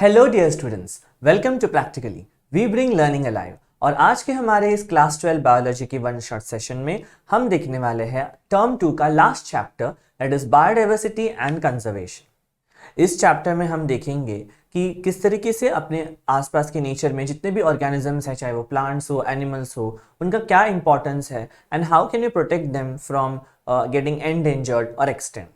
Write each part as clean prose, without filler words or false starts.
Hello dear students, welcome to Practically we bring learning alive. और आज के हमारे इस क्लास 12 बायोलॉजी के वन शॉट सेशन में हम देखने वाले हैं टर्म 2 का last chapter, that is biodiversity and conservation. इस चैप्टर में हम देखेंगे कि किस तरीके से अपने आसपास के नेचर में जितने भी ऑर्गेनिजम्स हैं, चाहे वो प्लांट्स हो, एनिमल्स हो, उनका क्या इंपॉर्टेंस है and how can you protect them from getting endangered और एक्सटेंट।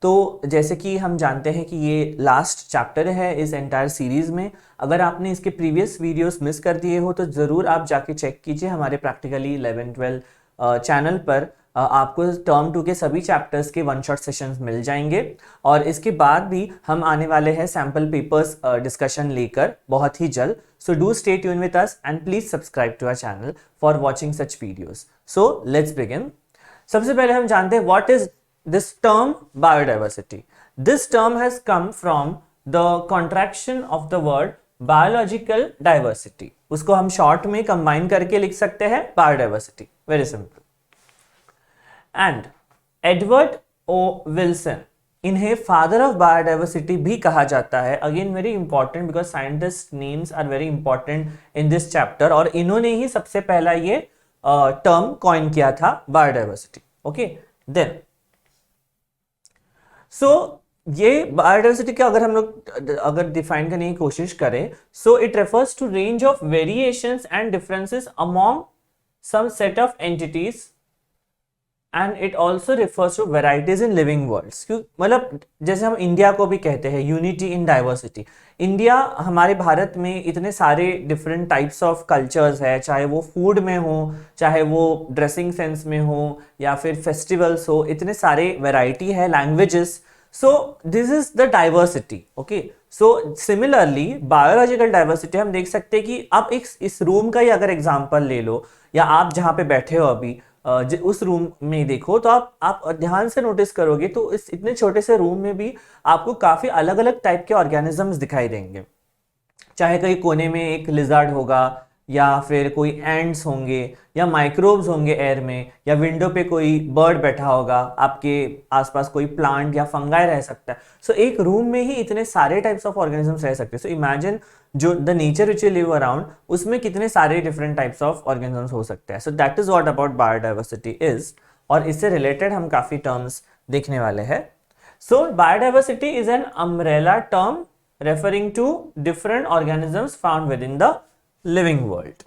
तो जैसे कि हम जानते हैं कि ये लास्ट चैप्टर है इस एंटायर सीरीज में। अगर आपने इसके प्रीवियस वीडियोस मिस कर दिए हो तो ज़रूर आप जाके चेक कीजिए हमारे प्रैक्टिकली 11-12 चैनल पर। आपको टर्म 2 के सभी चैप्टर्स के वन शॉट सेशंस मिल जाएंगे और इसके बाद भी हम आने वाले हैं सैम्पल पेपर्स डिस्कशन लेकर बहुत ही जल्द। So do stay tune with us and please subscribe to our channel for watching such videos. So let's begin. सबसे पहले हम जानते हैं what is this term biodiversity. This term has come from the contraction of the word biological diversity. उसको हम short में combine करके लिख सकते हैं biodiversity. Very simple. And Edward O. Wilson, इन्हें फादर ऑफ बायोडाइवर्सिटी भी कहा जाता है। Again very important because scientist names are very important in this chapter और इन्होंने ही सबसे पहला ये टर्म कॉइन किया था बायोडाइवर्सिटी। ओके, देन ये बायोडाइवर्सिटी का अगर हम लोग डिफाइन करने की कोशिश करें, so it refers to range of variations and differences among some set of entities and it also refers to varieties in living worlds. क्यों, मतलब जैसे हम इंडिया को भी कहते हैं यूनिटी इन डाइवर्सिटी। इंडिया, हमारे भारत में इतने सारे डिफरेंट टाइप्स ऑफ कल्चर्स है, चाहे वो फूड में हो, चाहे वो ड्रेसिंग सेंस में हो या फिर फेस्टिवल्स हो, इतने सारे वेराइटी है, languages. So this is the diversity. Okay, so similarly biological diversity हम देख सकते हैं कि आप इस रूम का ही अगर एग्जाम्पल ले लो या आप जहाँ पे बैठे हो अभी उस रूम में देखो तो आप ध्यान से नोटिस करोगे तो इस इतने छोटे से रूम में भी आपको काफी अलग अलग टाइप के ऑर्गेनिजम्स दिखाई देंगे। चाहे कहीं कोने में एक लिजर्ड होगा या फिर कोई एंड्स होंगे या माइक्रोब्स होंगे एयर में, या विंडो पे कोई बर्ड बैठा होगा, आपके आसपास कोई प्लांट या फंगाई रह सकता है। सो एक रूम में ही इतने सारे टाइप्स ऑफ ऑर्गेनिजम्स रह सकते हैं। सो इमेजिन जो the nature which you live around, उसमें कितने सारे डिफरेंट टाइप्स ऑफ ऑर्गेनिजम्स हो सकते हैं। So that is what about biodiversity is, और इससे रिलेटेड हम काफी टर्म्स देखने वाले हैं। So biodiversity is an umbrella term referring to different organisms found within the living world.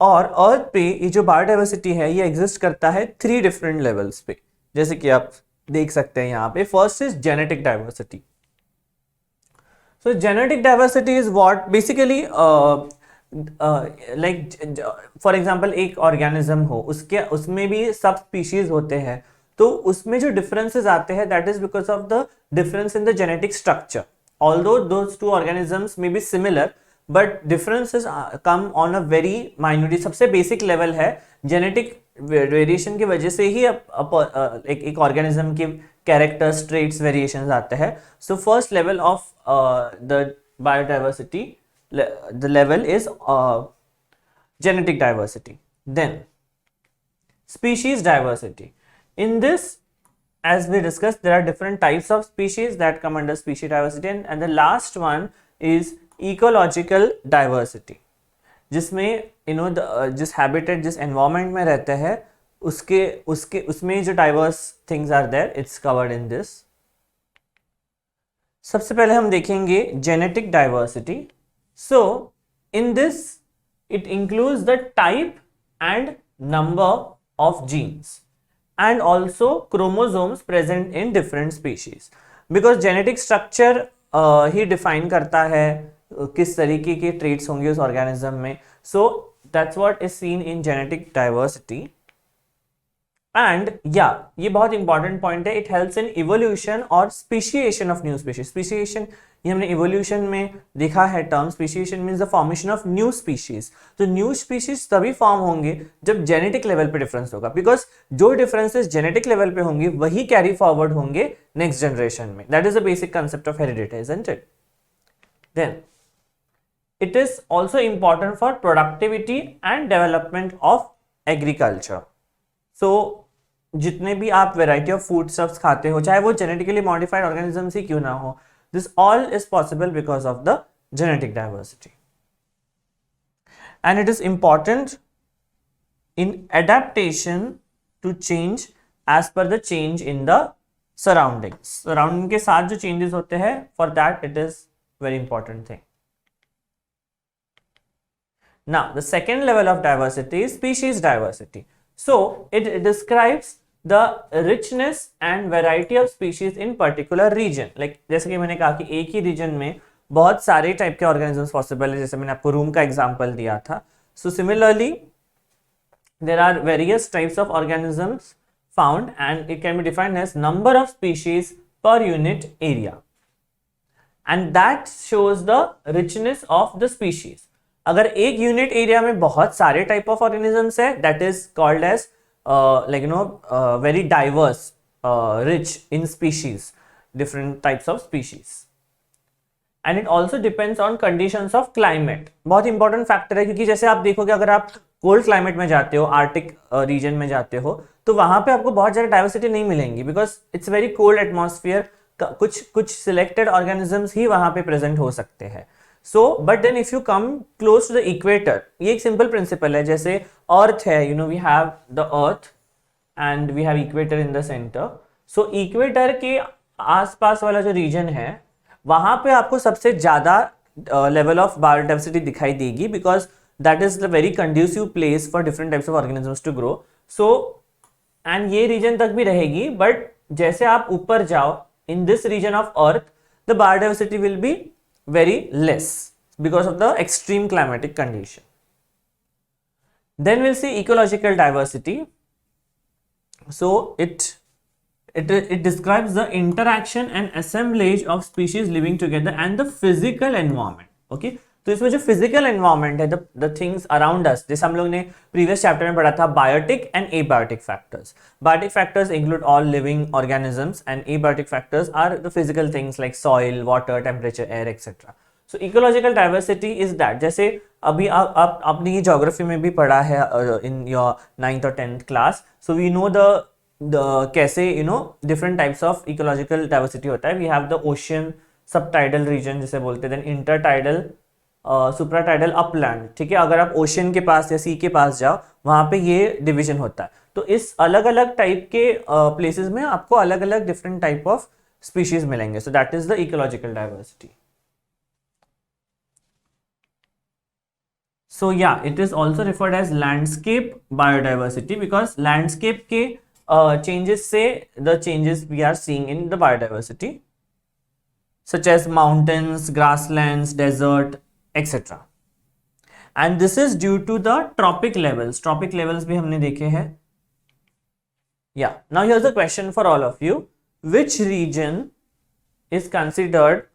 और अर्थ पे ये जो बायोडाइवर्सिटी है ये एग्जिस्ट करता है 3 डिफरेंट लेवल्स पे, जैसे कि आप देख सकते हैं यहाँ पे। First is genetic diversity. So genetic diversity is what basically like for example एक ऑर्गेनिज्म हो, उसमें भी सब स्पीशीज होते हैं, तो उसमें जो डिफरेंसेस आते हैं that is because of the difference in the genetic structure. Although those two organisms may be similar but differences come on a very minute. सबसे बेसिक लेवल है जेनेटिक वेरिएशन की वजह से ही एक ऑर्गेनिज्म के कैरेक्टर्स, ट्रेट्स, वेरिएशंस आते हैं। So first level of the biodiversity, the level is genetic diversity. Then species diversity. In this, as we discussed, there are different types of species that come under species diversity, and the last one is ecological diversity, जिसमें जिस habitat, जिस environment में रहते हैं उसमें जो diverse things are there, it's covered in this. सबसे पहले हम देखेंगे genetic diversity. So in this it includes the type and number of genes and also chromosomes present in different species, because genetic structure he define करता है किस तरीके के traits होंगे उस organism में. So that's what is seen in genetic diversity. And yeah, ये बहुत इंपॉर्टेंट पॉइंट है, इट हेल्प्स इन इवोल्यूशन और speciation of new species. Speciation ये हमने इवोल्यूशन में देखा है term. Speciation means the formation of new species. तो न्यू स्पीशीज तभी फॉर्म होंगे जब जेनेटिक लेवल पे डिफरेंस होगा, बिकॉज जो डिफरेंसेस जेनेटिक लेवल पे होंगे वही कैरी फॉरवर्ड होंगे नेक्स्ट जनरेशन में। That is the basic concept of heredity, isn't it? Then it is also important for productivity and development of agriculture. So जितने भी आप वेराइटी ऑफ फूड स्टफ्स खाते हो, चाहे वो जेनेटिकली मॉडिफाइड ऑर्गेनिजम्स ही क्यों ना हो, this all is possible because of the genetic diversity. And it is important in adaptation to change as per the change in the surroundings. Surrounding के साथ जो changes होते हैं, for that it is very important thing. Now the second level of diversity is species diversity. So it describes the richness and variety of species in particular region. Like जैसे कि मैंने कहा कि एक ही region में बहुत सारे टाइप के ऑर्गेनिजम्स पॉसिबल है, जैसे मैंने आपको रूम का एग्जांपल दिया था. So similarly there are various types of organisms found and it can be defined as number of species per unit area, and that shows the richness of the species. अगर एक unit area में बहुत सारे type of organisms है, that is called as like very diverse, rich in species, different types of species. And it also depends on conditions of climate. बहुत important factor है, क्योंकि जैसे आप देखोगे अगर आप कोल्ड क्लाइमेट में जाते हो, आर्टिक रीजन में जाते हो, तो वहां पे आपको बहुत ज़्यादा डाइवर्सिटी नहीं मिलेंगी, because it's very cold atmosphere. कुछ सिलेक्टेड ऑर्गेनिजम्स ही वहां पे प्रेजेंट हो सकते हैं. So but then if you come close to the equator, ये एक सिंपल प्रिंसिपल है. जैसे अर्थ है, you know we have the earth and we have equator in the centre. सो इक्वेटर के आसपास वाला जो रीजन है, वहां पे आपको सबसे ज्यादा लेवल ऑफ बायोडाइवर्सिटी दिखाई देगी, because that is the very conducive place for different types of organisms to grow. So and ये रीजन तक भी रहेगी, बट जैसे आप ऊपर जाओ in this region of earth, the biodiversity will be very less because of the extreme climatic condition. Then will see ecological diversity. So it describes the interaction and assemblage of species living together and the physical environment. Okay, तो इसमें जो physical environment है, the things around us, जैसे हम लोग ने previous chapter में पढ़ा था biotic and abiotic factors. Biotic factors include all living organisms and abiotic factors are the physical things like soil, water, temperature, air, etc. So ecological diversity is that. जैसे अभी आपने ये geography में भी पढ़ा है in your 9th or 10th class. So we know the कैसे different types of ecological diversity होता है. We have the ocean subtidal region जिसे बोलते हैं, देन इंटरटाइडल, सुप्राटाइडल, अपलैंड. ठीक है, अगर आप ओशियन के पास या सी के पास जाओ, वहां पे ये डिवीजन होता है. तो इस अलग अलग टाइप के प्लेसेस में आपको अलग अलग डिफरेंट टाइप ऑफ स्पीशीज मिलेंगे. So that is the ecological diversity. So yeah it is also referred as landscape biodiversity, because landscape के changes say the changes we are seeing in the biodiversity, such as mountains, grasslands, desert, etc. And this is due to the tropic levels. Tropic levels भी हमने देखे हैं. Yeah. Now here's a question for all of you. Which region is considered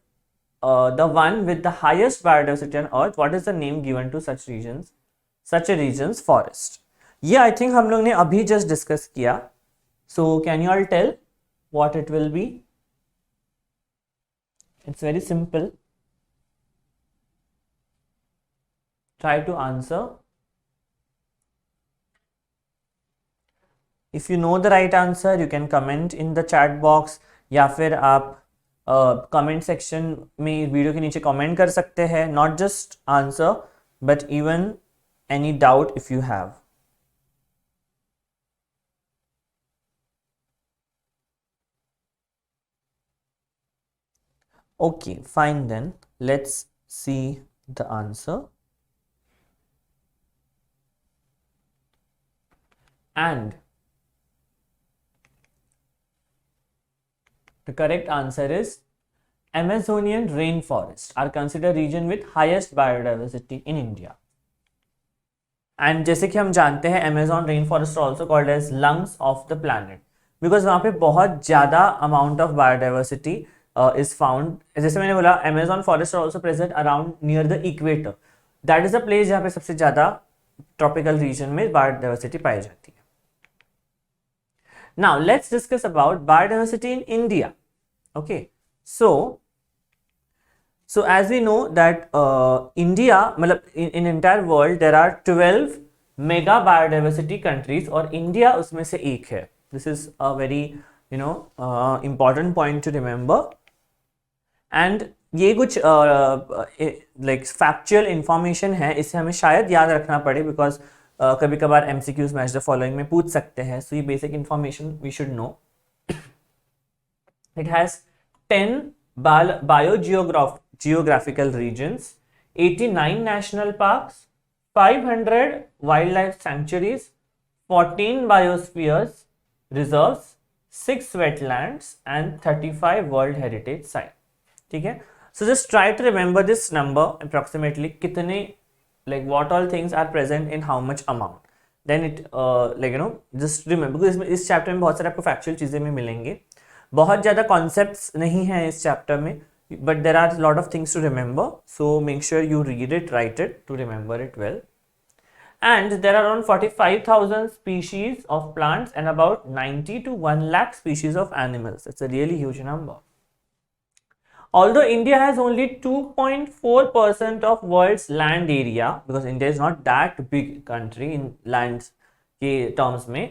the one with the highest biodiversity on Earth? What is the name given to such regions? Such a region's forest. ये I think हम लोग ने अभी just discuss किया. So can you all tell what it will be? It's very simple. Try to answer. If you know the right answer, you can comment in the chat box, या फिर आप comment section में video के नीचे comment कर सकते हैं. Not just answer, but even any doubt if you have. Okay, fine then. Let's see the answer. And the correct answer is Amazonian rainforests are considered region with highest biodiversity in India. And जैसे कि हम जानते हैं, Amazon rainforests are also called as lungs of the planet, because वहाँ पे बहुत ज़्यादा amount of biodiversity is found. जैसे मैंने बोला, Amazon forests are also present around near the equator. That is the place जहाँ पे सबसे ज़्यादा tropical region में biodiversity पाई जाती है. Now let's discuss about biodiversity in India. Okay, so as we know that India, मतलब in entire world there are 12 mega biodiversity countries और India उसमें से एक है. This is a very important point to remember. And ये कुछ like factual information है, इसे हमें शायद याद रखना पड़े बिकॉज कभी कभार MCQs मैच द फॉलोइंग में पूछ सकते हैं. सो ये basic information we should know. It has 10 biogeographical regions, 89 national parks, 500 wildlife sanctuaries, 14 biospheres reserves, 6 wetlands and 35 world heritage sites. ठीक है. So just try to remember this number approximately कितने, like what all things are present in how much amount. Then it just remember because इस chapter में बहुत सारे आपको factual चीज़ें में मिलेंगे. बहुत ज़्यादा कॉन्सेप्ट्स नहीं हैं इस चैप्टर में, but there are a lot of things to remember. So make sure you read it, write it to remember it well. And there are around 45,000 species of plants and about 90 to 1 lakh species of animals. It's a really huge number. Although India has only 2.4% of world's land area, because India is not that big country in lands के terms में,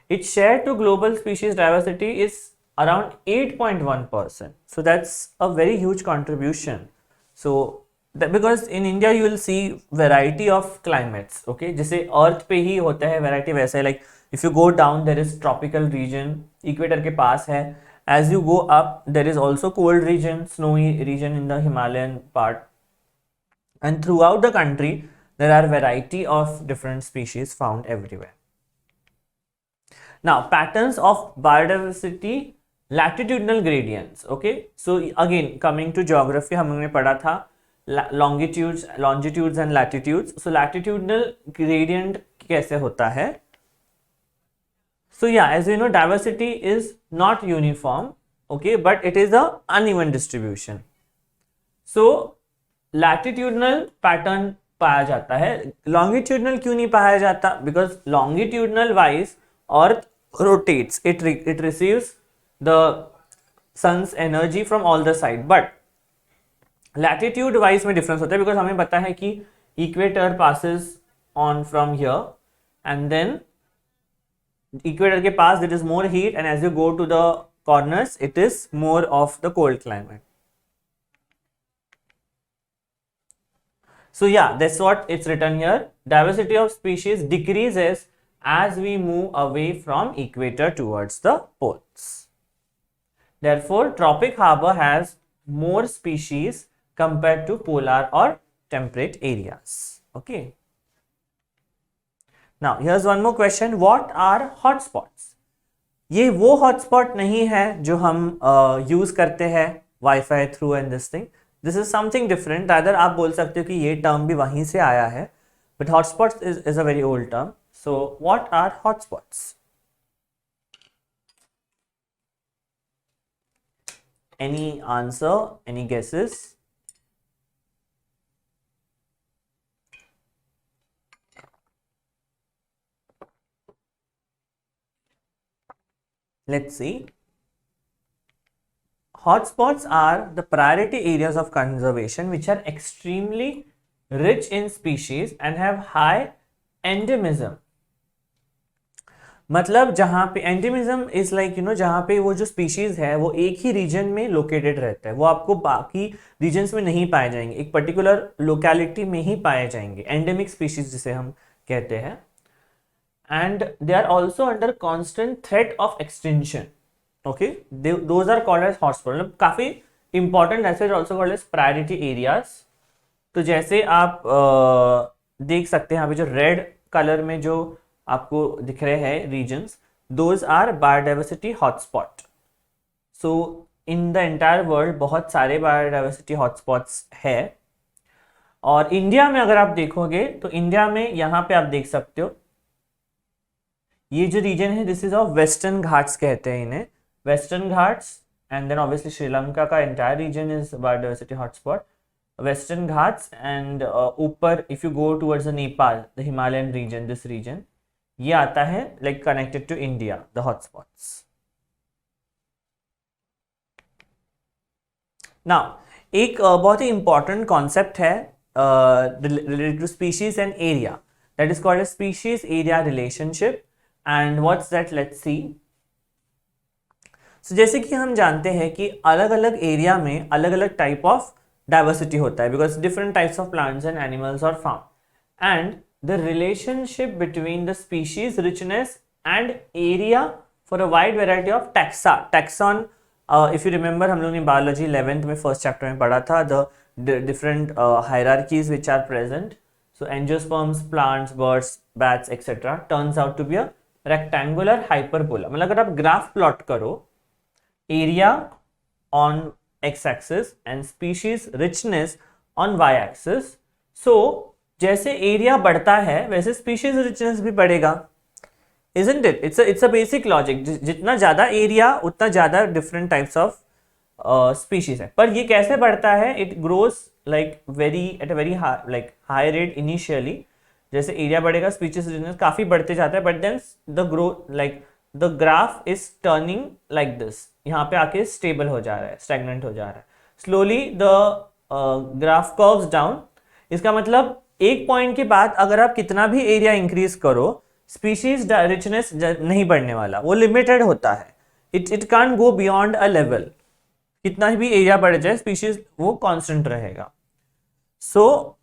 its share to global species diversity is around 8.1%. So that's a very huge contribution. So because in India you will see variety of climates, okay, जैसे अर्थ पे ही होता है variety वैसे, like if you go down there is tropical region, equator के पास है. As you go up there is also cold region, snowy region in the Himalayan part, and throughout the country there are variety of different species found everywhere. Now patterns of biodiversity, latitudinal gradients. Okay, so again coming to geography हमने पढ़ा था longitudes and latitudes. So latitudinal gradient कैसे होता है? So yeah, as you know, diversity is not uniform, okay, but it is a uneven distribution. So latitudinal pattern पाया जाता है, longitudinal क्यों नहीं पाया जाता? Because longitudinal wise Earth rotates, it receives the sun's energy from all the side, but latitude wise में difference होता है because हमें पता है कि equator passes on from here and then equator के पास there is more heat and as you go to the corners it is more of the cold climate. So yeah, that's what it's written here. Diversity of species decreases as we move away from equator towards the poles. Therefore tropic harbor has more species compared to polar or temperate areas. Okay. Now here's one more question. What are hotspots? ये वो hotspot नहीं है जो हम use करते हैं wifi through and this thing. This is something different. Other आप बोल सकते हो कि ये टर्म भी वहीं से आया है, but hotspots is a very old term. So what are hotspots? Any answer, any guesses? Let's see. Hotspots are the priority areas of conservation which are extremely rich in species and have high endemism. मतलब जहाँ पे endemism is like जहाँ पे वो जो species है वो एक ही region में located रहता है, वो आपको बाकी regions में नहीं पाए जाएंगे, एक particular locality में ही पाए जाएंगे. endemic species जिसे हम कहते हैं. And they are also under constant threat of extinction. Okay, those are called as hotspots. मतलब काफी important aspects also called as priority areas. तो जैसे आप देख सकते हैं यहाँ पे जो रेड कलर में जो आपको दिख रहे हैं regions, those are biodiversity hotspot. So in the entire world बहुत सारे biodiversity hotspots है. और इंडिया में अगर आप देखोगे तो इंडिया में यहाँ पे आप देख सकते हो ये जो रीजन है this is of Western Ghats कहते हैं इन्हें, Western Ghats. And then obviously Sri Lanka का entire region is biodiversity hotspot, Western Ghats. And ऊपर if you go towards the Nepal, the Himalayan region, this region ये आता है like connected to India, the hotspots. Now एक बहुत ही इंपॉर्टेंट कॉन्सेप्ट है related to species and area, that is called a species area relationship. And what's that? Let's see. So, जैसे कि हम जानते हैं कि अलग अलग एरिया में अलग अलग टाइप ऑफ डाइवर्सिटी होता है, because different types of plants and animals are found, and the relationship between the species richness and area for a wide variety of taxon. If you remember, हम लोग ने biology 11th में first chapter में पढ़ा था the different hierarchies which are present. So angiosperms, plants, birds, bats, etc. turns out to be a rectangular hyperbola. मतलब अगर आप ग्राफ प्लॉट करो, area on X axis and species richness on Y axis, so जैसे area बढ़ता है वैसे species richness भी बढ़ेगा. Isn't it? It's a basic logic. जितना ज़्यादा एरिया उतना ज़्यादा डिफरेंट टाइप्स ऑफ स्पीशीज है. पर ये कैसे बढ़ता है? It grows like at a very high rate initially. जैसे एरिया बढ़ेगा स्पीशीज रिचनेस काफ़ी बढ़ते जाता है, but then the growth like the graph is turning like this. यहाँ पे आके स्टेबल हो जा रहा है, स्टैग्नेंट हो जा रहा है. Slowly the graph curves down. इसका मतलब एक पॉइंट के बाद अगर आप कितना भी एरिया इंक्रीज करो, स्पीशीज रिचनेस नहीं बढ़ने वाला, वो लिमिटेड होता है. It can't go beyond a level. कितना भी एरिया बढ़ जाए स्पीशीज वो कांस्टेंट रहेगा. सो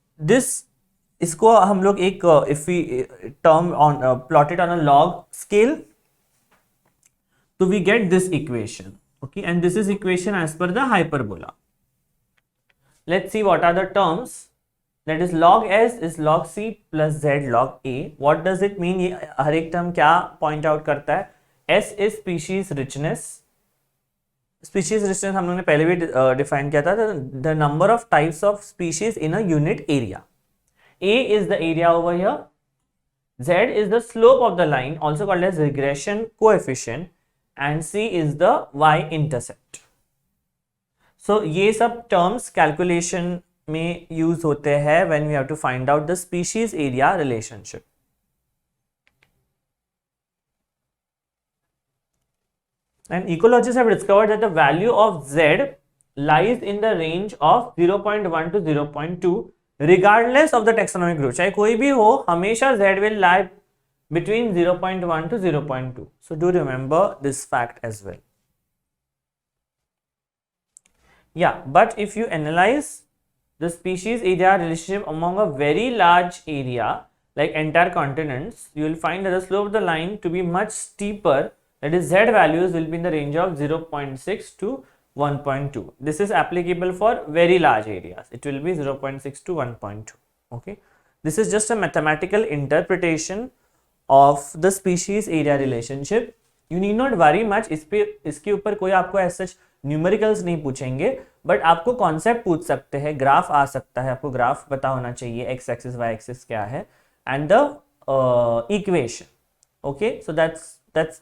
इसको हम लोग एक if we term on plotted on a log scale, तो we get this equation. Okay, and this is equation as per the hyperbola. Let's see what are the terms. That is log s is log c plus z log a. What does it mean? ये हर एक term क्या point out करता है? S is species richness. Species richness हम लोगों ने पहले भी डिफाइन किया था. The number of types of species in a unit area. A is the area over here. Z is the slope of the line, also called as regression coefficient, and C is the y-intercept. So ये सब terms calculation में use होते हैं when we have to find out the species area relationship. And ecologists have discovered that the value of Z lies in the range of 0.1 to 0.2 regardless of the taxonomic group. चाहे कोई भी हो, हमेशा Z will lie between 0.1 to 0.2. So do remember this fact as well. Yeah, but if you analyze the species area relationship among a very large area like entire continents, you will find that the slope of the line to be much steeper. That is, Z values will be in the range of 0.6 to 1.2. This is applicable for very large areas. It will be 0.6 to 1.2. Okay, this is just a mathematical interpretation of the species area relationship. You need not worry much. इसके ऊपर कोई आपको as such numericals नहीं पूछेंगे, but आपको concept पूछ सकते हैं. ग्राफ आ सकता है, आपको ग्राफ पता होना चाहिए, एक्स एक्सिस वाई एक्सिस क्या है, and the equation. Okay, so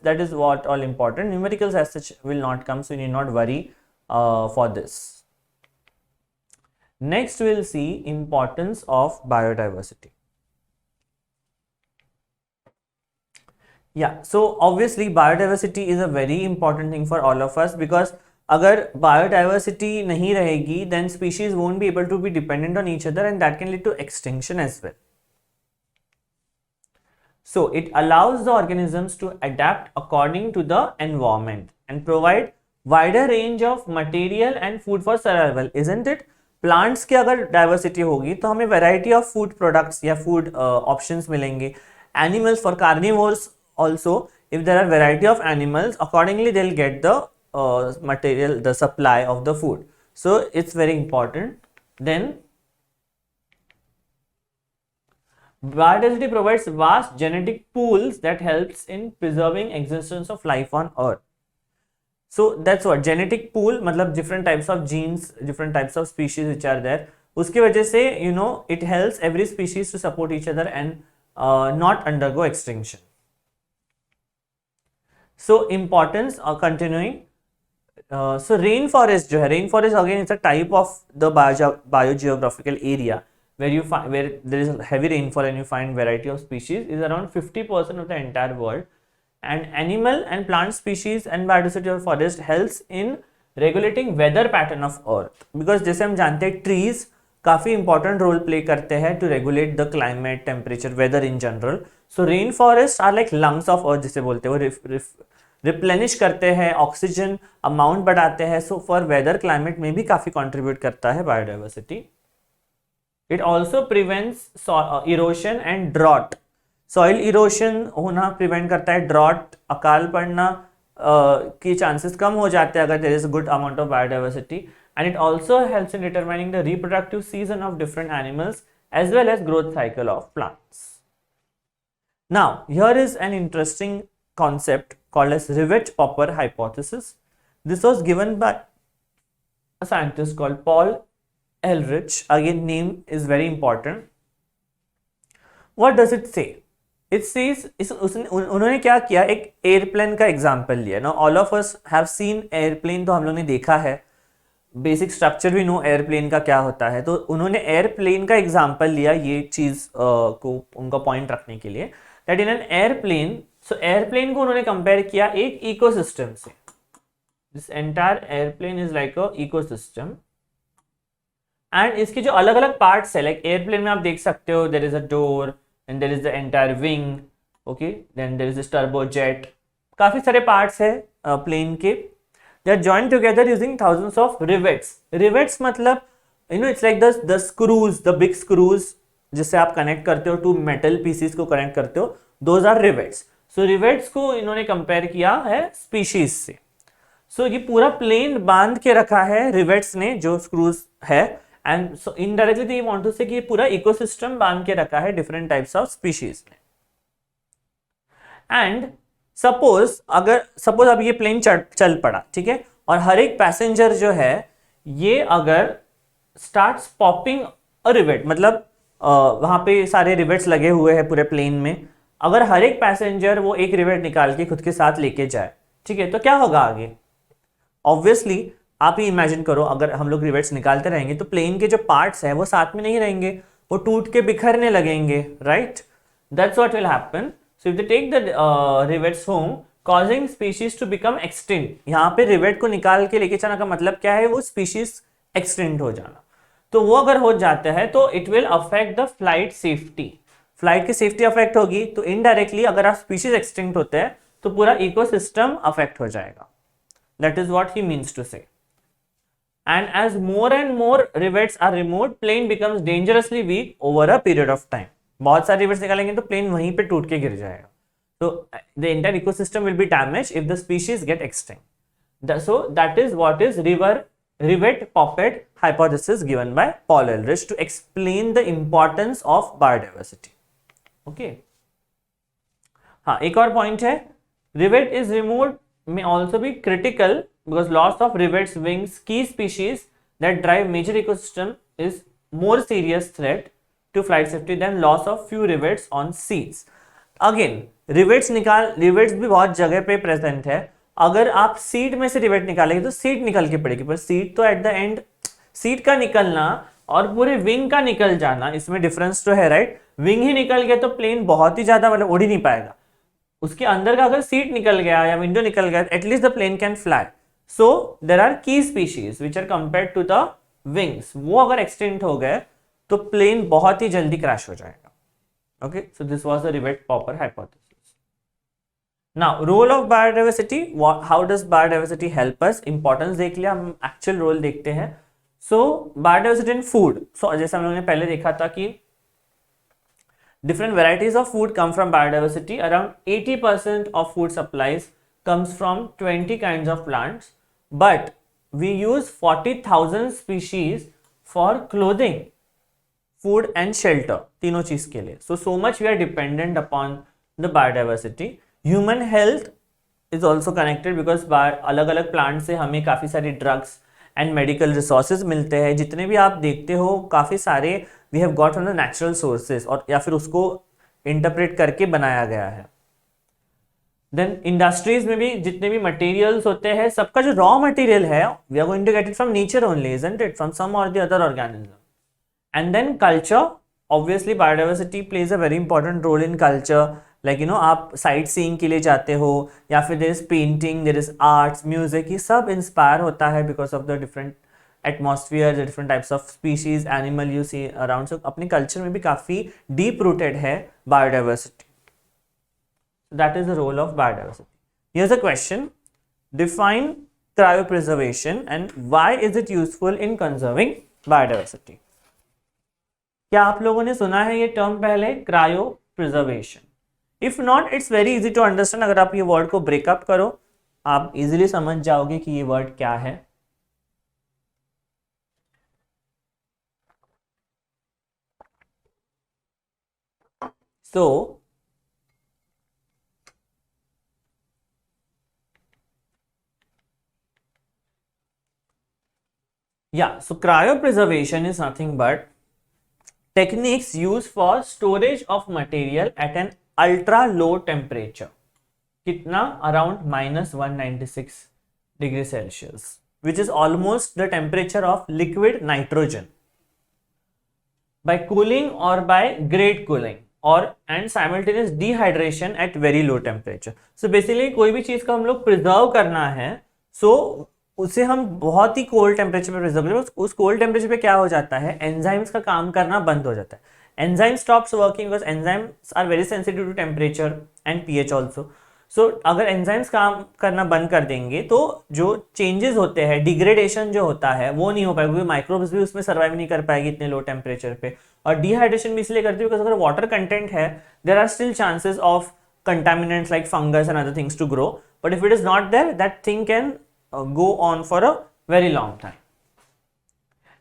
that is what all important. Numericals as such will not come, so you need not worry for this. Next we'll see importance of biodiversity. Yeah, so obviously biodiversity is a very important thing for all of us, because अगर biodiversity नहीं रहेगी then species won't be able to be dependent on each other, and that can lead to extinction as well. So it allows the organisms to adapt according to the environment and provide wider range of material and food for survival, isn't it? Plants की अगर diversity होगी तो हमें variety of food products या food options मिलेंगे. Animals, for carnivores also, if there are variety of animals, accordingly they'll get the material, the supply of the food. So it's very important. Then biodiversity provides vast genetic pools that helps in preserving existence of life on earth. So that's what genetic pool, मतलब different types of genes, different types of species which are there. उसकी वजह से it helps every species to support each other and not undergo extinction. So importance continuing. So rainforest जो है, rainforest again is a type of the biogeographical area where there is heavy rainfall and you find variety of species, is around 50% of the entire world. And animal and plant species and biodiversity of forest helps in regulating weather pattern of earth, because जैसे हम जानते हैं trees काफ़ी important role play करते हैं to regulate the climate, temperature, weather in general. So rainforests are like lungs of earth जिसे बोलते हैं, वो रिप्लेनिश करते हैं, ऑक्सीजन अमाउंट बढ़ाते हैं, सो फॉर वेदर क्लाइमेट में भी काफ़ी कंट्रीब्यूट करता है biodiversity. It also prevents erosion and drought, soil erosion होना प्रिवेंट करता है, ड्रॉट अकाल पड़ना की चांसेस कम हो जाते हैं अगर there is a good amount of biodiversity, and it also helps in determining the reproductive season of different animals as well as growth cycle of plants. Now here is an interesting concept called as Rivett-Popper hypothesis. This was given by a scientist called Paul Ehrlich. Again, name is very important. What does it say? It says उन्होंने क्या किया, एक airplane का example लिया ना. All of us have seen airplane, तो हम लोग ने देखा है, बेसिक स्ट्रक्चर भी नो एयरप्लेन का क्या होता है. तो उन्होंने एयरप्लेन का एग्जाम्पल लिया ये चीज को उनका पॉइंट रखने के लिए, that in an airplane, so airplane को उन्होंने कंपेयर किया एक इकोसिस्टम से. This entire airplane is like a ecosystem, and इसके जो अलग अलग पार्ट्स है, लाइक एयरप्लेन में आप देख सकते हो there is a door and there is the entire wing, okay, then there is this turbojet, काफी सारे पार्ट्स है प्लेन के. They are joined together using thousands of rivets. Rivets मतलब you know it's like the screws, the big screws जिससे आप connect करते हो, two metal pieces को कनेक्ट करते हो, those are rivets. So rivets को इन्होंने कंपेयर किया है स्पीशीज से. सो ये पूरा प्लेन बांध के रखा है रिवेट्स ने, जो स्क्रूज है, and so indirectly they want to say कि ये पूरा इकोसिस्टम बांध के रखा है डिफरेंट टाइप्स ऑफ स्पीशीज ने. एंड सपोज अब ये प्लेन चल पड़ा, ठीक है, और हर एक पैसेंजर जो है ये अगर स्टार्ट्स पॉपिंग अ रिवेट, मतलब वहां पे सारे रिवेट्स लगे हुए हैं पूरे प्लेन में, अगर हर एक पैसेंजर वो एक रिवेट निकाल के खुद के साथ लेके जाए, ठीक है, तो क्या होगा आगे. ऑब्वियसली आप ही इमेजिन करो, अगर हम लोग रिवेट्स निकालते रहेंगे तो प्लेन के जो पार्ट्स हैं वो साथ में नहीं रहेंगे, वो टूट के बिखरने लगेंगे, right. That's what will happen. So if they take the rivets home, causing species to become extinct. यहाँ पे रिवेट को निकाल के लेके जाना का मतलब क्या है, वो स्पीशीज एक्सटिंक्ट हो जाना. तो वो अगर हो जाता है तो it will affect the flight safety. Flight की सेफ्टी अफेक्ट होगी, तो इनडायरेक्टली अगर आप स्पीशीज एक्सटिंक्ट होते हैं तो पूरा इकोसिस्टम अफेक्ट हो जाएगा. That is what he means to say. And as more and more rivets are removed, plane becomes dangerously weak over a period of time. बहुत सारे रिवेट्स निकालेंगे तो प्लेन वहीं पे टूट के गिर जाएगा. तो the entire ecosystem will be damage if the species gate extinct. So that is what is Rivett-Popper hypothesis given by Paul Ehrlich to explain the importance of biodiversity. Okay. हाँ, एक और पॉइंट है, rivet is removed may also be critical because loss of rivets wings key species that drive major ecosystem is more serious threat to flight safety than loss of few rivets on seeds. Again, rivets भी बहुत जगह पे present है. अगर आप seed में से rivet निकालेंगे तो सीड निकल के पड़ेगी, पर सीड तो एट द एंड, सीड का निकलना और पूरे विंग का निकल जाना, इसमें डिफरेंस तो है, राइट. विंग ही निकल गया तो प्लेन बहुत ही ज्यादा मतलब उड़ ही नहीं पाएगा. उसके अंदर का अगर सीट निकल गया या विंडो निकल गया, at least the plane can fly. So there are key species which are compared to the wings. वो अगर एक्सटेंट हो गए तो प्लेन बहुत ही जल्दी क्रैश हो जाएगा. Okay, so this was the rivet popper hypothesis. Now role of biodiversity, how does biodiversity help us. Importance देख लिया, हम एक्चुअल रोल देखते हैं. सो बायोडाइवर्सिटी इन फूड, सो जैसे हम लोगों ने पहले देखा था कि different varieties of food come from biodiversity. Around 80% of food supplies comes from 20 kinds of plants, but we use 40,000 species for clothing, food and shelter, तीनों चीज के लिए. So much we are dependent upon the biodiversity. Human health is also connected because अलग अलग plant से हमें काफी सारी ड्रग्स एंड मेडिकल रिसोर्सेज मिलते हैं. जितने भी आप देखते हो काफी सारे we have got from the natural sources, और या फिर उसको इंटरप्रेट करके बनाया गया है. देन इंडस्ट्रीज में भी जितने भी मटेरियल्स होते हैं, सबका जो रॉ मटेरियल है we are going to get it from nature only, isn't it, from some और the other organism. And then culture, obviously biodiversity plays a very important role in culture. Like you know, आप sightseeing के लिए जाते हो या फिर there is painting, there is arts, music, ये सब इंस्पायर होता है because of the different atmosphere, different types of species, animal you see around. So अपने कल्चर में भी काफी डीप रूटेड है biodiversity. That is the role of biodiversity. Here's a question. Define cryopreservation and why is it useful in conserving biodiversity? क्या आप लोगों ने सुना है ये टर्म पहले, cryopreservation? If not, it's very easy to understand. अगर आप ये वर्ड को ब्रेकअप करो, आप इजीली समझ जाओगे कि ये वर्ड क्या है. सो cryopreservation is nothing but techniques used for storage of material at an ultra low temperature. कितना? Around -196 degree Celsius, which is almost the temperature of liquid nitrogen, by cooling or by great cooling or and simultaneous dehydration at very low temperature. So basically कोई भी चीज को हम लोग preserve करना है, so उसे हम बहुत ही कोल्ड टेम्परेचर पे प्रिजर्व करें. उस कोल्ड टेम्परेचर पे क्या हो जाता है, एंजाइम्स का काम करना बंद हो जाता है. Enzyme stops working because enzymes are very sensitive to temperature and pH also. So अगर एंजाइम्स काम करना बंद कर देंगे तो जो चेंजेस होते हैं, डिग्रेडेशन जो होता है वो नहीं हो पाएगा, क्योंकि माइक्रोब्स भी उसमें सर्वाइव नहीं कर पाएगी इतने लो टेम्परेचर पे. और डिहाइड्रेशन भी इसलिए करती है बिकॉज अगर वाटर कंटेंट है, there are still chances of contaminants like fungus and other things to grow, but if it is not there, that thing can go on for a very long time.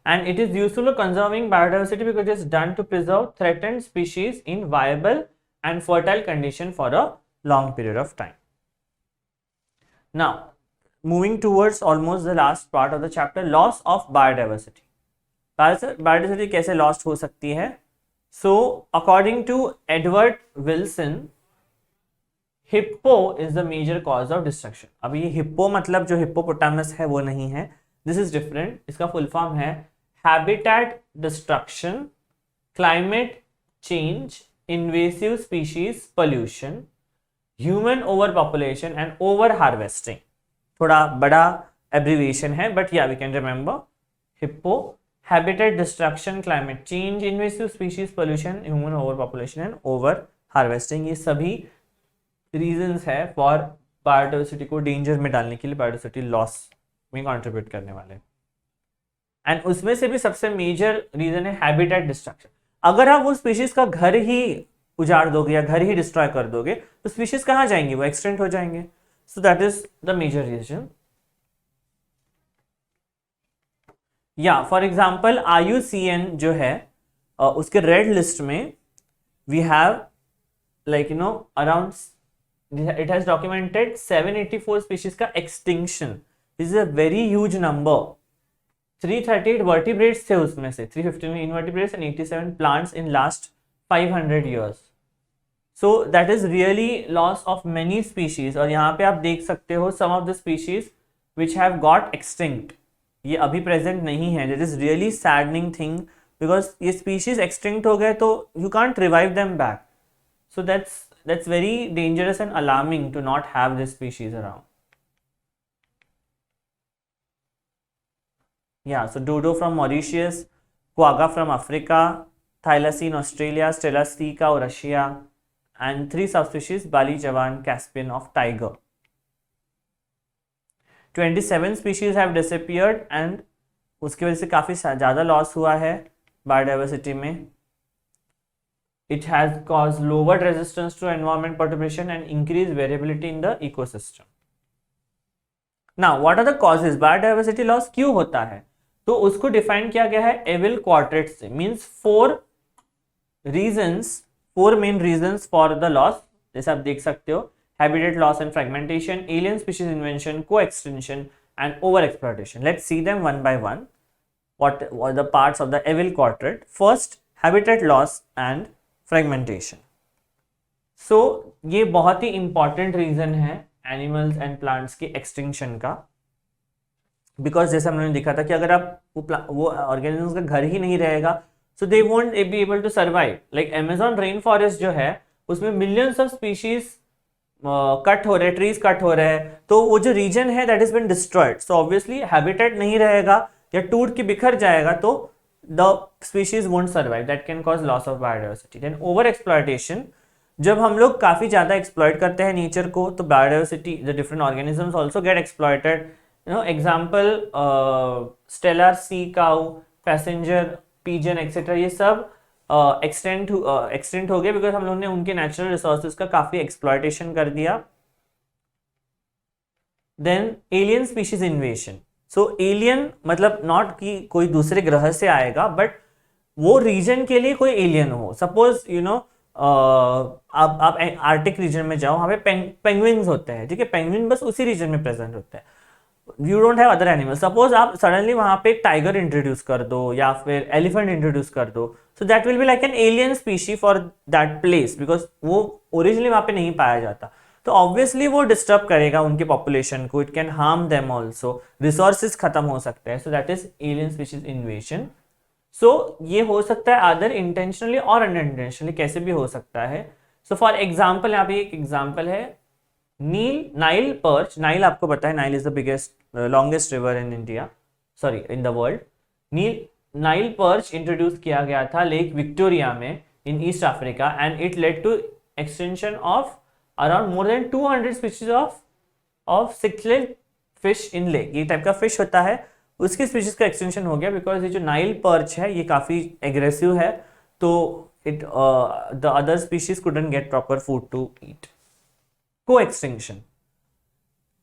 And it is useful for conserving biodiversity because it is done to preserve threatened species in viable and fertile condition for a long period of time. Now moving towards almost the last part of the chapter, loss of biodiversity. Biodiversity कैसे lost हो सकती है? So according to Edward Wilson, HIPPO is the major cause of destruction. अब ये hippo मतलब जो hippopotamus है वो नहीं है, दिस इज डिफरेंट. इसका फुल फॉर्म है habitat destruction, climate change, invasive species pollution, human over population and over harvesting. थोड़ा बड़ा एब्रीविएशन है but yeah we can remember. HIPPO, habitat destruction, climate change, invasive species pollution, human over population and over harvesting. ये सभी reasons है for biodiversity को danger में डालने के लिए, बायोडाइवर्सिटी लॉस में कंट्रीब्यूट करने वाले. एंड उसमें से भी सबसे मेजर रीजन है हैबिटेट डिस्ट्रक्शन. अगर आप वो स्पीशीज का घर ही उजाड़ दोगे या घर ही डिस्ट्रॉय कर दोगे तो स्पीशीज कहाँ जाएंगे, वो एक्सटेंट हो जाएंगे. So that is the major reason. Yeah for example IUCN जो है उसके रेड लिस्ट में we have like around it has documented 784 species का extinction. This is a very huge number. 338 vertebrates थे उसमें से, 359 invertebrates and 87 plants in last 500 years. So that is really loss of many species. और यहाँ पे आप देख सकते हो some of the species which have got extinct. ये अभी present नहीं है. That is really saddening thing because ये species extinct हो गए तो you can't revive them back. So that's very dangerous and alarming to not have this species around. Yeah, so dodo from Mauritius, quagga from Africa, thylacine Australia, Steller stica of Russia, and 3 subspecies Bali, Javan, Caspian of tiger. 27 species have disappeared and उसकी वजह से काफ़ी ज़्यादा loss हुआ है biodiversity में. It has caused lowered resistance to environment perturbation and increased variability in the ecosystem. Now, what are the causes? Biodiversity loss क्यों होता है? तो उसको डिफाइन किया गया है एविल क्वाड्रेट से. Means 4 main reasons for the loss. जैसे आप देख सकते हो, habitat loss and fragmentation, alien species invention, co-extinction and over-exploitation. Let's see them one by one. What are the parts of the evil quadrant? First, habitat loss and fragmentation. So ये बहुत ही important region है animals and plants की extinction का, because जैसे हमने देखा था कि अगर आप वो ऑर्गेनिजम्स का घर ही नहीं रहेगा so they won't be able to survive. Like Amazon rain forest जो है उसमें मिलियंस ऑफ स्पीशीज कट हो रहे, ट्रीज कट हो रहे हैं, तो वो जो रीजन है that is been destroyed. So obviously habitat नहीं रहेगा या टूट के बिखर जाएगा तो the species won't survive. That can cause loss of biodiversity. Then over exploitation, जब हम लोग काफ़ी ज़्यादा एक्सप्लॉइट करते हैं नेचर को तो biodiversity, the different organisms also get exploited. Example Steller sea cow, passenger pigeon etcetera, ये सब एक्सटेंट हो गए बिकॉज हम लोग ने उनके नेचुरल रिसोर्सेज का काफ़ी एक्सप्लॉइटेशन कर दिया. Then alien species invasion. So alien मतलब नॉट कि कोई दूसरे ग्रह से आएगा, बट वो रीजन के लिए कोई एलियन हो. सपोज आप आर्टिक रीजन में जाओ, वहाँ पे पेंगुइन्स होते हैं, ठीक है, पेंगुइन बस उसी रीजन में प्रेजेंट होता है. You don't have other animals. Suppose आप सडनली वहाँ पे एक टाइगर इंट्रोड्यूस कर दो या फिर एलिफेंट इंट्रोड्यूस कर दो, so that will be like an alien species for that place because वो ओरिजिनली वहाँ पे नहीं पाया जाता. तो ऑब्वियसली वो डिस्टर्ब करेगा उनकी पॉपुलेशन को. It can harm them also. Resources खत्म हो सकते हैं. So that is alien species invasion. So ये हो सकता है आदर इंटेंशनली और अनइंटेंशनली, कैसे भी हो सकता है. सो फॉर एग्जाम्पल, यहाँ पे एक एग्जाम्पल है नाइल पर्च. नाइल आपको पता है, Nile is the biggest longest river in India, sorry in the world. Nile perch introduce किया गया था लेक विक्टोरिया में in East Africa and it led to extension of around more than 200 species of cichlid fish in lake. ये type का fish होता है, उसकी species का एक्सटेंशन हो गया बिकॉज ये जो नाइल पर्च है ये काफ़ी एग्रेसिव है. तो it the other species couldn't get proper food to eat. Coextinction.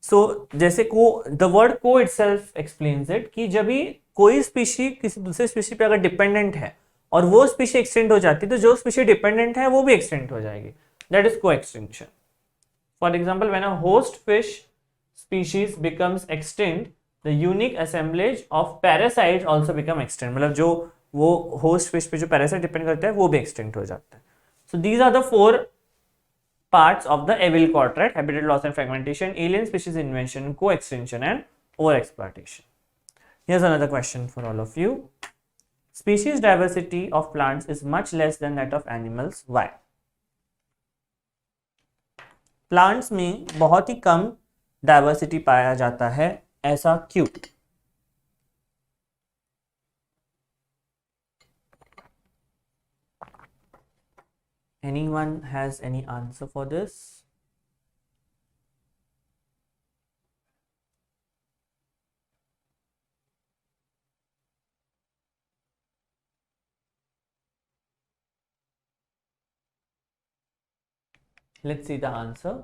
So जैसे co, the word co itself explains it कि जब भी कोई स्पीशी किसी दूसरे स्पीशी पे अगर डिपेंडेंट है और वो स्पीशी एक्सटेंड हो जाती है तो जो स्पीशी डिपेंडेंट है वो भी एक्सटेंड हो जाएगी. दैट इज को extinction. For example, when a host fish species becomes extinct, the unique assemblage of parasite also become extend. मतलब जो वो होस्ट फिश पे जो पैरासाइट डिपेंड करता है वो भी एक्सटेंड हो जाता है. So these are the 4 parts of the Abel quadrat: habitat loss and fragmentation, alien species invention, co-extinction and overexploitation. Here's another question for all of you. Species diversity of plants is much less than that of animals. Why? Plants में बहुत ही कम diversity पाया जाता है, ऐसा क्यों? Anyone has any answer for this? Let's see the answer.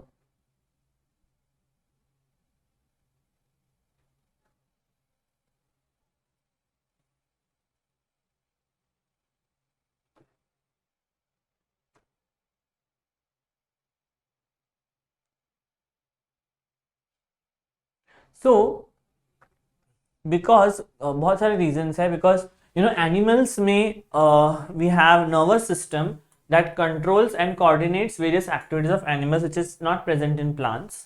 So because बहुत सारे reasons है. Because animals में we have nervous system that controls and coordinates various activities of animals which is not present in plants,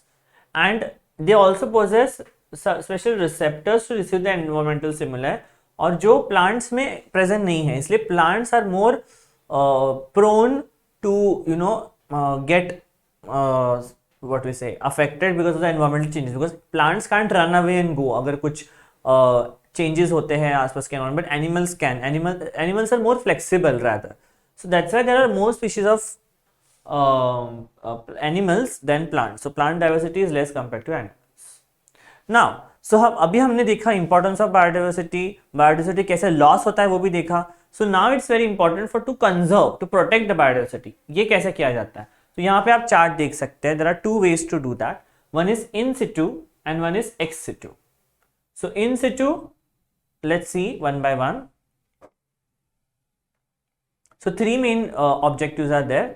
and they also possess special receptors to receive the environmental stimuli, और जो plants में present नहीं है. इसलिए plants are more prone to get what we say affected because of the environmental changes, because plants can't run away and go अगर कुछ changes होते हैं आसपास के environment, but animals can. Animals are more flexible rather, so that's why there are more species of animals than plants. So plant diversity is less compared to animals. Now so अभी हमने देखा importance of biodiversity कैसे loss होता है वो भी देखा. So now it's very important for to conserve, to protect the biodiversity. ये कैसे किया जाता है? तो यहाँ पे आप चार्ट देख सकते हैं. There are 2 ways to do that. One is in situ and one is ex situ. So in situ, let's see one by one. So 3 main objectives are there: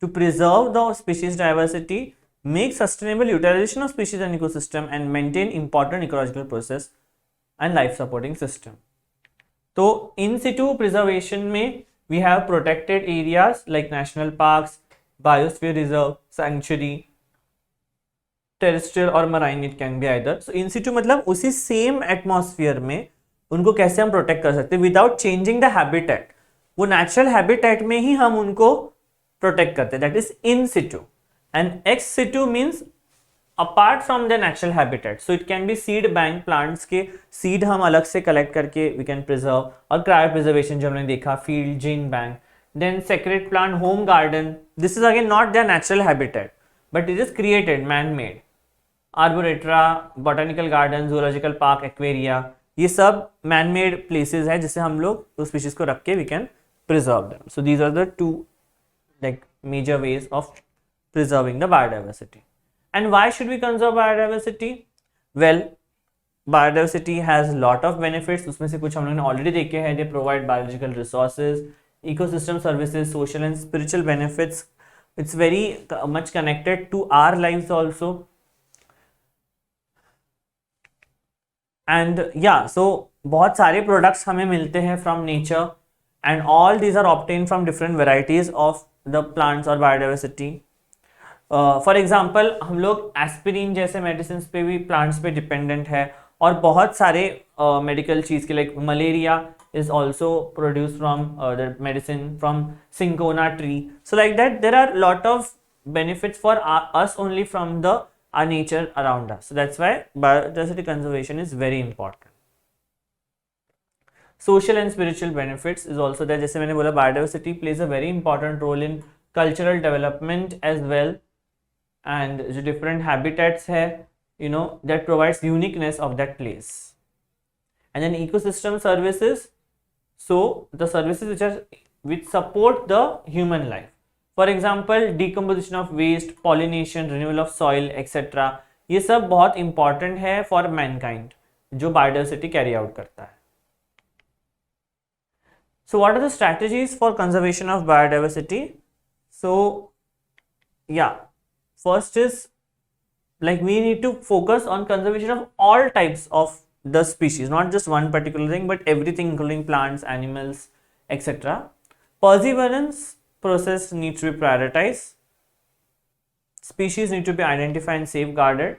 to preserve the species diversity, make sustainable utilization of species and ecosystem, and maintain important ecological process and life supporting system. तो in situ preservation में we have protected areas like national parks, biosphere reserve, sanctuary, terrestrial और marine, it can be either. So in situ मतलब उसी same atmosphere में उनको कैसे हम protect कर सकते हैं without changing the habitat. वो natural habitat में ही हम उनको protect करते हैं, that is in situ. And ex situ means apart from the natural habitat. So it can be seed bank, plants के seed हम अलग से collect करके we can preserve, और cryopreservation जो हमने देखा, field gene bank, then sacred plant, home garden. This is again not their natural habitat, but it is created, man-made. Arboretra, botanical garden, zoological park, aquaria, ये सब man-made places है जिसे हम लोग उस species को रख के we can preserve them. So these are the two like major ways of preserving the biodiversity. And why should we conserve biodiversity? Well, biodiversity has lot of benefits. उसमें से कुछ हम लोगों ने already देखे हैं. They provide biological resources, ecosystem services, social and spiritual benefits. It's very much connected to our lives also. And yeah, so बहुत सारे products हमें मिलते हैं from nature, and all these are obtained from different varieties of the plants or biodiversity. For example हम लोग aspirin जैसे medicine पे भी प्लांट्स पे डिपेंडेंट है, और बहुत सारे मेडिकल चीज़ के like malaria is also produce from the medicine from cinchona tree. So like that there are lot of benefits for us only from the our nature around us. So that's why biodiversity conservation is very important. Social and spiritual benefits is also there. जैसे मैंने बोला biodiversity plays a very important role in cultural development as well, and जो different habitats है, you know, that provides uniqueness of that place. And then ecosystem services, so the services which support the human life. For example, decomposition of waste, pollination, renewal of soil, etc. ये सब बहुत important है for mankind, जो biodiversity carry out करता है. So what are the strategies for conservation of biodiversity? So yeah, first is like we need to focus on conservation of all types of the species, not just one particular thing, but everything including plants, animals, etc. Perseverance process needs to be prioritized. Species need to be identified and safeguarded.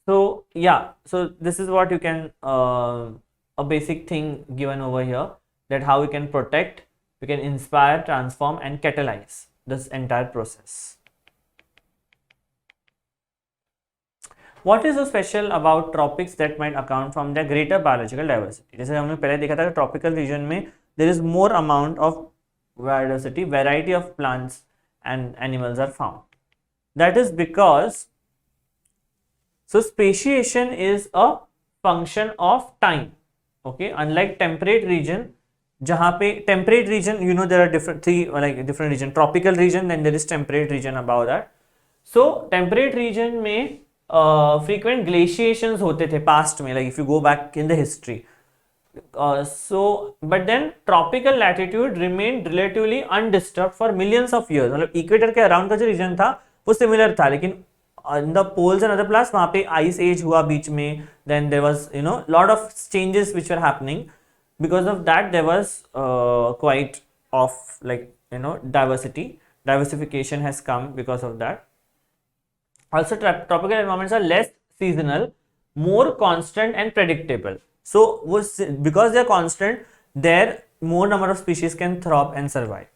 So yeah, so this is what you can a basic thing given over here, that how we can protect, we can inspire, transform and catalyze this entire process. What is so special about tropics that might account from their greater biological diversity? जैसे हमने पहले देखा था, tropical region में there is more amount of biodiversity, variety of plants and animals are found. That is because, so speciation is a function of time. Okay, unlike temperate region, जहाँ पे temperate region, you know, there are different different region, tropical region, then there is temperate region above that. So temperate region में frequent glaciations होते थे past में, like if you go back in the history. So but then tropical latitude remained relatively undisturbed for millions of years. मतलब equator के around का जो reason था वो सिमिलर था, लेकिन in the poles and other places वहाँ पे ice age हुआ बीच में, then there was, you know, lot of changes which were happening. Because of that there was quite of, like, you know, diversification has come because of that. Also tropical environments are less seasonal, more constant and predictable. So because they are constant, there more number of species can thrive and survive.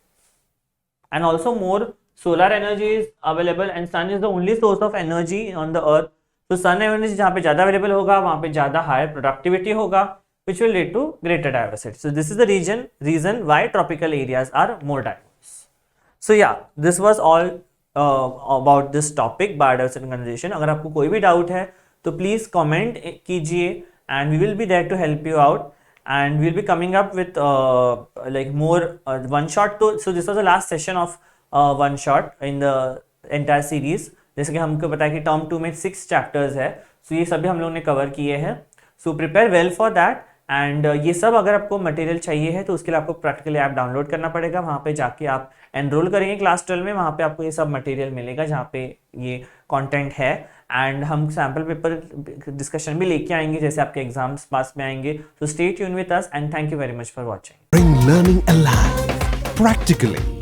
And also more solar energy is available, and sun is the only source of energy on the earth. So sun energy जहाँ पे ज़्यादा available होगा वहाँ पे ज़्यादा higher productivity होगा, which will lead to greater diversity. So this is the reason why tropical areas are more diverse. So yeah, this was all about this topic, biodiversity conservation. अगर आपको कोई भी डाउट है तो प्लीज कमेंट कीजिए, and we will be there to help you out, and we'll be coming up with like more one shot. So this was the last session of one shot in the entire series. जैसे कि हमको पता है कि term 2 में 6 chapters है, so ये सभी हम लोगों ने कवर किए हैं. So prepare well for that. And ये सब अगर आपको मटेरियल चाहिए है तो उसके लिए आपको प्रैक्टिकली ऐप डाउनलोड करना पड़ेगा. वहाँ पे जाके आप एनरोल करेंगे क्लास 12 में, वहाँ पे आपको ये सब मटेरियल मिलेगा जहाँ पे ये कंटेंट है. एंड हम सैम्पल पेपर डिस्कशन भी लेके आएंगे जैसे आपके एग्जाम्स पास में आएंगे. तो stay tune with us and thank you very much for watching. Bring learning alive practically.